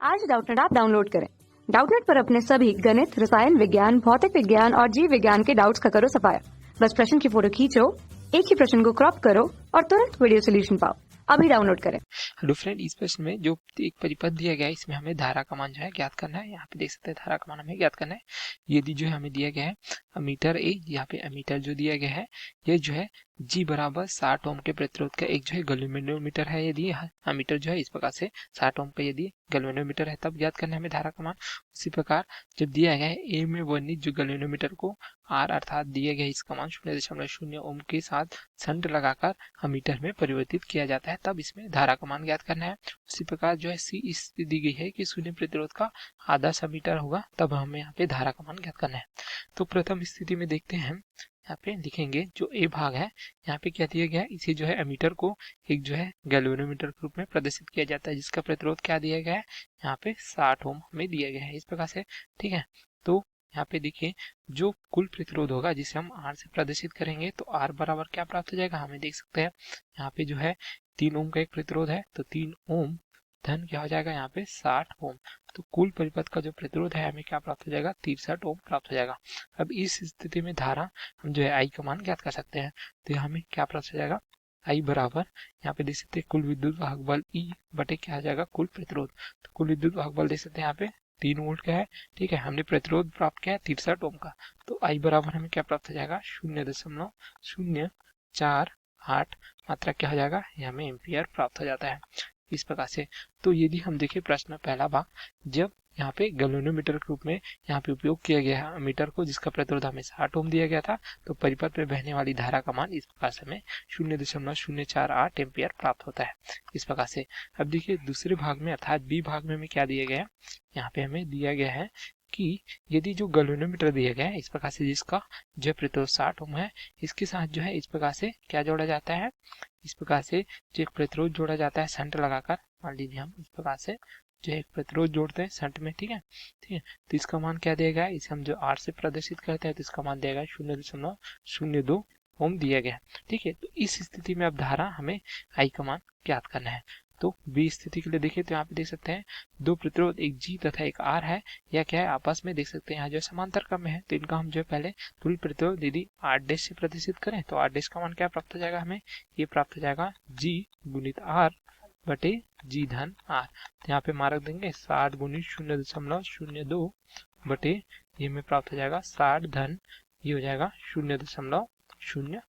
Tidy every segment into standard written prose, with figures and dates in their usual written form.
आज Doubtnut app download करें। Doubtnut पर अपने सभी गणित, रसायन विज्ञान, भौतिक विज्ञान और जीव विज्ञान के डाउट्स का करो सफाया। बस प्रश्न की फोटो खींचो, एक ही प्रश्न को क्रॉप करो और तुरंत वीडियो सोल्यूशन पाओ। अभी डाउनलोड करें। हेलो फ्रेंड, इस प्रश्न में जो एक परिपथ दिया गया है इसमें हमें धारा का मान जो है ज्ञात करना है। यहाँ पे देख सकते हैं धारा का मान हमें ज्ञात करना है। यदि जो है हमें दिया गया है अमीटर ए, यहाँ पे अमीटर जो दिया गया है ये जो है G बराबर 60 ओम के प्रतिरोध का एक जो है गैल्वेनोमीटर है। यदि अमीटर जो है इस प्रकार से 60 ओम का यदि गैल्वेनोमीटर है तब ज्ञात करना है हमें धारा का मान। उसी प्रकार जब दिया गया है ए में वर्णित जो गैल्वेनोमीटर को R अर्थात दिया गया इसका मान 0.0 ओम के साथ शंट लगाकर अमीटर में परिवर्तित किया जाता है तब इसमें धारा का मान ज्ञात करना है। उसी प्रकार जो है सी स्थिति दी गई है कि शून्य प्रतिरोध का आदर्श अमीटर होगा तब हमें यहाँ पे धारा का मान ज्ञात करना है। तो प्रथम स्थिति में देखते हैं हम यहाँ पे लिखेंगे जो ए भाग है यहाँ पे क्या दिया गया है, इसे जो है अमीटर को एक जो है गैल्वेनोमीटर के रूप में प्रदर्शित किया जाता है जिसका प्रतिरोध क्या दिया गया है यहाँ पे 60 ओम हमें दिया गया है इस प्रकार से। ठीक है, तो यहाँ पे देखिए जो कुल प्रतिरोध होगा जिसे हम R से प्रदर्शित करेंगे तो R बराबर क्या प्राप्त हो जाएगा, हमें देख सकते हैं यहाँ पे जो है 3 ओम का एक प्रतिरोध है तो 3 ओम धन क्या हो जाएगा यहाँ पे 60 ओम। तो कुल परिपथ का जो प्रतिरोध है हमें क्या प्राप्त हो जाएगा 63 ओम प्राप्त हो जाएगा। अब इस स्थिति में धारा हम जो है आई का मान ज्ञात कर सकते हैं तो हमें क्या प्राप्त हो जाएगा आई बराबर यहाँ पे देख सकते हैं कुल विद्युत वाहक बल E बटे क्या हो जाएगा कुल प्रतिरोध। तो कुल विद्युत वाहक बल देख सकते हैं यहाँ पे 3 वोल्ट का है। ठीक है, हमने प्रतिरोध प्राप्त किया है 63 ओम का तो आई बराबर हमें क्या प्राप्त हो जाएगा 0.048 मात्रा क्या हो जाएगा ये हमें एम्पियर प्राप्त हो जाता है इस प्रकार से। तो यदि हम देखें प्रश्न पहला भाग, जब यहाँ पे गैल्वेनोमीटर के रूप में यहाँ पे उपयोग किया गया है अमीटर को जिसका प्रतिरोध हमें 60 ओम दिया गया था तो परिपथ में बहने वाली धारा का मान इस प्रकार से हमें 0.048 एम्पियर प्राप्त होता है इस प्रकार से। अब देखिए दूसरे भाग में अर्थात बी भाग में हमें क्या दिया गया है, यहाँ पे हमें दिया गया है कि यदि जो गैल्वेनोमीटर दिया गया है इस प्रकार से जिसका जो प्रतिरोध 60 ओम है इसके साथ जो है इस प्रकार से क्या जोड़ा जाता है, इस प्रकार से जो एक प्रतिरोध जोड़ा जाता है शंट लगाकर। मान लीजिए हम इस प्रकार से जो एक प्रतिरोध जोड़ते हैं शंट में। ठीक है, तो इसका मान क्या दिया गया है, इसे हम जो R से प्रदर्शित करते हैं तो इसका मान दिया गया 0.02 ओम दिया गया है। ठीक है, तो इस स्थिति में अब धारा हमें आई का मान ज्ञात करना है। तो बी स्थिति के लिए देखिए तो यहाँ पे देख सकते हैं दो प्रतिरोध एक G तथा एक R है, या क्या है आपस में देख सकते हैं यहाँ जो समांतर क्रम में है तो इनका हम जो है पहले तुल्य प्रतिरोध यदि R' से प्रदर्शित करें तो R' का मान क्या प्राप्त हो जाएगा, हमें ये प्राप्त हो जाएगा G गुणित R बटे G धन R। तो यहाँ पे मार्क देंगे 60 गुणित 0.02 बटे ये में प्राप्त हो जाएगा 60 धन ये हो जाएगा 0.02।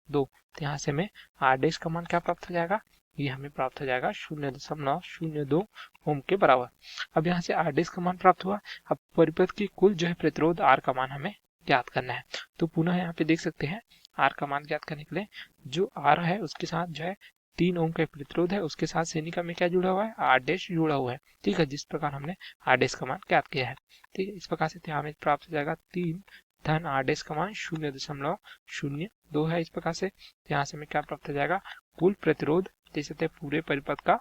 तो यहाँ से हमें R' का मान क्या प्राप्त हो जाएगा, ये हमें प्राप्त हो जाएगा 0.02 ओम के बराबर। अब यहाँ से R' का मान प्राप्त हुआ। अब परिपथ की कुल जो है प्रतिरोध R का मान हमें ज्ञात करना है। तो पुनः यहाँ पे देख सकते हैं R का मान ज्ञात करने के लिए जो R है उसके साथ जो है 3 ओम का प्रतिरोध है उसके साथ श्रेणिका में क्या जुड़ा हुआ है R' जुड़ा हुआ है। ठीक है, जिस प्रकार हमने R' का मान ज्ञात किया है। ठीक है, इस प्रकार से हमें प्राप्त हो जाएगा 3 धन R' का मान 0.02 है इस प्रकार से। यहाँ से हमें क्या प्राप्त हो जाएगा कुल प्रतिरोध, जैसे पूरे परिपथ का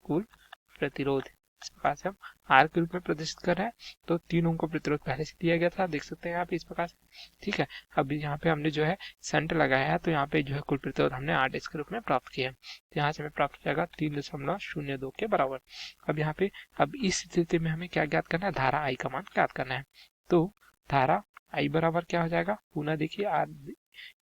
कुल प्रतिरोध इस प्रकार से हम R के रूप में प्रदर्शित कर रहे हैं। तो 3 ओम का प्रतिरोध पहले से दिया गया था, देख सकते हैं आप इस प्रकार से। ठीक है, अब यहाँ पे हमने जो है शंट लगाया है तो यहाँ पे जो है कुल प्रतिरोध हमने R' के रूप में प्राप्त किया है। तो यहाँ से हमें प्राप्त हो जाएगा 3.02 के बराबर। अब यहाँ पे अब इस स्थिति में हमें क्या ज्ञात करना है, धारा आई का मान ज्ञात करना है। तो धारा आई बराबर क्या हो जाएगा, पुनः देखिए R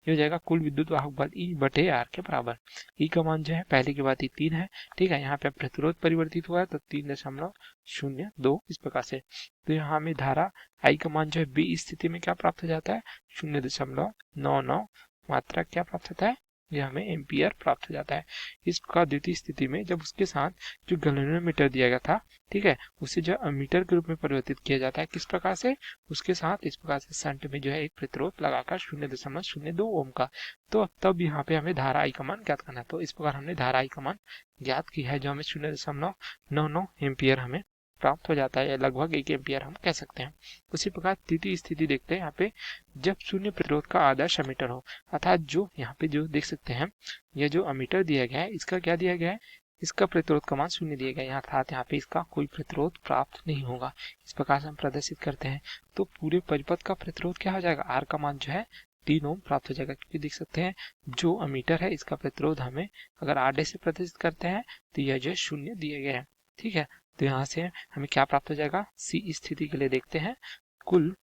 ये हो जाएगा कुल विद्युत वाहक बल E बटे R के बराबर। E का मान जो है पहले की बात ही 3 है। ठीक है, यहाँ पे प्रतिरोध परिवर्तित हुआ है तो 3.02 इस प्रकार से। तो यहाँ में धारा I का मान जो है बी स्थिति में क्या प्राप्त हो जाता है 0.99 मात्रा क्या प्राप्त होता है, यह हमें एम्पियर प्राप्त हो जाता है। इस प्रकार द्वितीय स्थिति में जब उसके साथ जो गैल्वेनोमीटर दिया गया था, ठीक है, उसे जो अमीटर के रूप में परिवर्तित किया जाता है किस प्रकार से, उसके साथ इस प्रकार से शंट में जो है एक प्रतिरोध लगाकर 0.02 ओम का। तो तब यहाँ पे हमें धारा आई का मान ज्ञात करना है। तो इस प्रकार हमने धारा आई का मान ज्ञात किया है जो हमें 0.99 एम्पियर हमें प्राप्त हो जाता है, या लगभग 1 एम्पियर हम कह सकते हैं। उसी प्रकार तृतीय स्थिति देखते हैं यहाँ पे जब शून्य प्रतिरोध का आदर्श अमीटर हो, अर्थात जो यहाँ पे जो देख सकते हैं यह जो अमीटर दिया गया है इसका क्या दिया गया है, इसका प्रतिरोध का मान 0 दिया गया है, अर्थात यहाँ पे इसका कोई प्रतिरोध प्राप्त नहीं होगा। इस प्रकार से हम प्रदर्शित करते हैं तो पूरे परिपथ का प्रतिरोध क्या हो जाएगा, R का मान जो है 3 ओम प्राप्त हो जाएगा, क्योंकि देख सकते हैं जो अमीटर है इसका प्रतिरोध हमें अगर R' से प्रदर्शित करते हैं तो यह जो 0 दिया गया है। ठीक है, तो यहाँ से हमें क्या प्राप्त हो जाएगा, सी स्थिति के लिए देखते हैं, कुल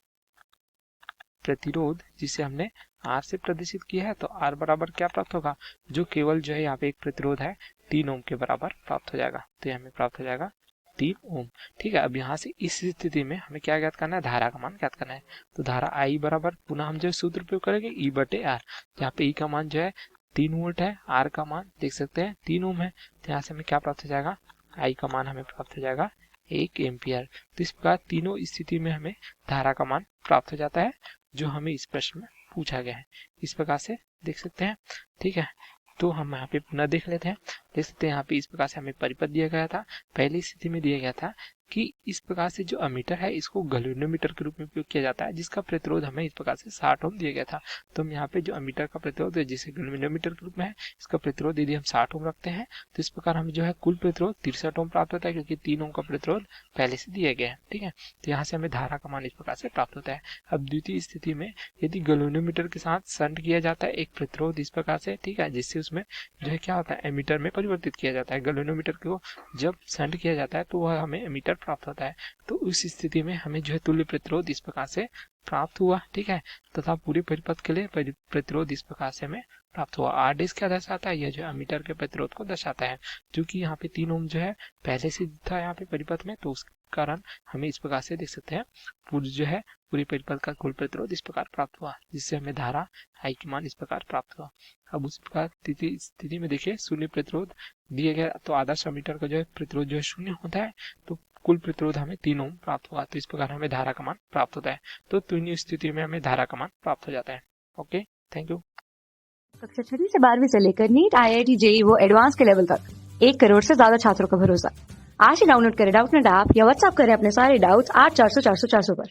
प्रतिरोध जिसे हमने R से प्रदर्शित किया है, तो R बराबर क्या प्राप्त होगा, जो केवल जो है यहाँ पे एक प्रतिरोध है 3 ओम के बराबर प्राप्त हो जाएगा। तो हमें प्राप्त हो जाएगा 3 ओम। ठीक है, अब यहाँ से इस स्थिति में हमें क्या ज्ञात करना है, धारा का मान ज्ञात करना है। तो धारा I बराबर पुनः हम जो सूत्र उपयोग करेंगे E/R, यहाँ पे E का मान जो है 3 वोल्ट है, R का मान देख सकते हैं 3 ओम है। तो यहाँ से हमें क्या प्राप्त हो जाएगा, I का मान हमें प्राप्त हो जाएगा 1 एम्पियर। तो इस प्रकार तीनों स्थिति में हमें धारा का मान प्राप्त हो जाता है जो हमें इस प्रश्न में पूछा गया है। इस प्रकार से देख सकते हैं। ठीक है, तो हम यहाँ पे पुनः देख लेते हैं। देख सकते हैं यहाँ पे इस प्रकार से हमें परिपथ दिया गया था, पहली स्थिति में दिया गया था कि इस प्रकार से जो अमीटर है इसको गैल्वेनोमीटर के रूप में उपयोग किया जाता है, जिसका प्रतिरोध हमें इस प्रकार से 60 ओम दिया गया था। तो हम यहाँ पे जो अमीटर का प्रतिरोध है जिसे गैल्वेनोमीटर के रूप में है, इसका प्रतिरोध यदि हम 60 ओम रखते हैं तो इस प्रकार हमें जो है कुल प्रतिरोध 63 ओम प्राप्त होता है, क्योंकि 3 ओम का प्रतिरोध पहले से दिया गया है। ठीक है, तो यहाँ से हमें धारा का मान इस प्रकार से प्राप्त होता है। अब द्वितीय स्थिति में यदि गैल्वेनोमीटर के साथ शंट किया जाता है एक प्रतिरोध इस प्रकार से, ठीक है, जिससे उसमें जो है क्या होता है, एमीटर में परिवर्तित किया जाता है। गैल्वेनोमीटर को जब शंट किया जाता है तो वह हमें एमीटर प्राप्त होता है। तो उस स्थिति में हमें जो है तुल्य प्रतिरोध इस प्रकार से प्राप्त हुआ। ठीक है, तथा पूरे परिपथ के लिए प्रतिरोध इस प्रकार से हमें प्राप्त हुआ। R डैश क्या दर्शाता है, यह जो अमीटर के प्रतिरोध को दर्शाता है, जो कि यहाँ पे 3 ओम जो है पहले से था यहाँ पे परिपथ में, तो उस कारण हमें इस प्रकार से देख सकते हैं पूरे परिपथ का कुल प्रतिरोध इस प्रकार प्राप्त हुआ, जिससे हमें धारा I की मान इस प्रकार प्राप्त हुआ। अब उसी प्रकार तृतीय स्थिति में देखिए शून्य प्रतिरोध दिया गया, तो आदर्श अमीटर का जो है प्रतिरोध जो है शून्य होता है, तो कुल प्रतिरोध हमें 3 ओम प्राप्त हुआ। तो इस प्रकार हमें धारा का मान प्राप्त होता है। तो तीनों स्थिति में हमें धारा का मान प्राप्त हो जाता है। Okay, thank you. कक्षा 6 से 12वीं से लेकर नीट, IIT, JEE वो एडवांस के लेवल तक 1 करोड़ से ज्यादा छात्रों का भरोसा। आज ही डाउनलोड करें डाउटनेट ऐप या व्हाट्सएप करें अपने सारे डाउट्स 8400 400 400 पर।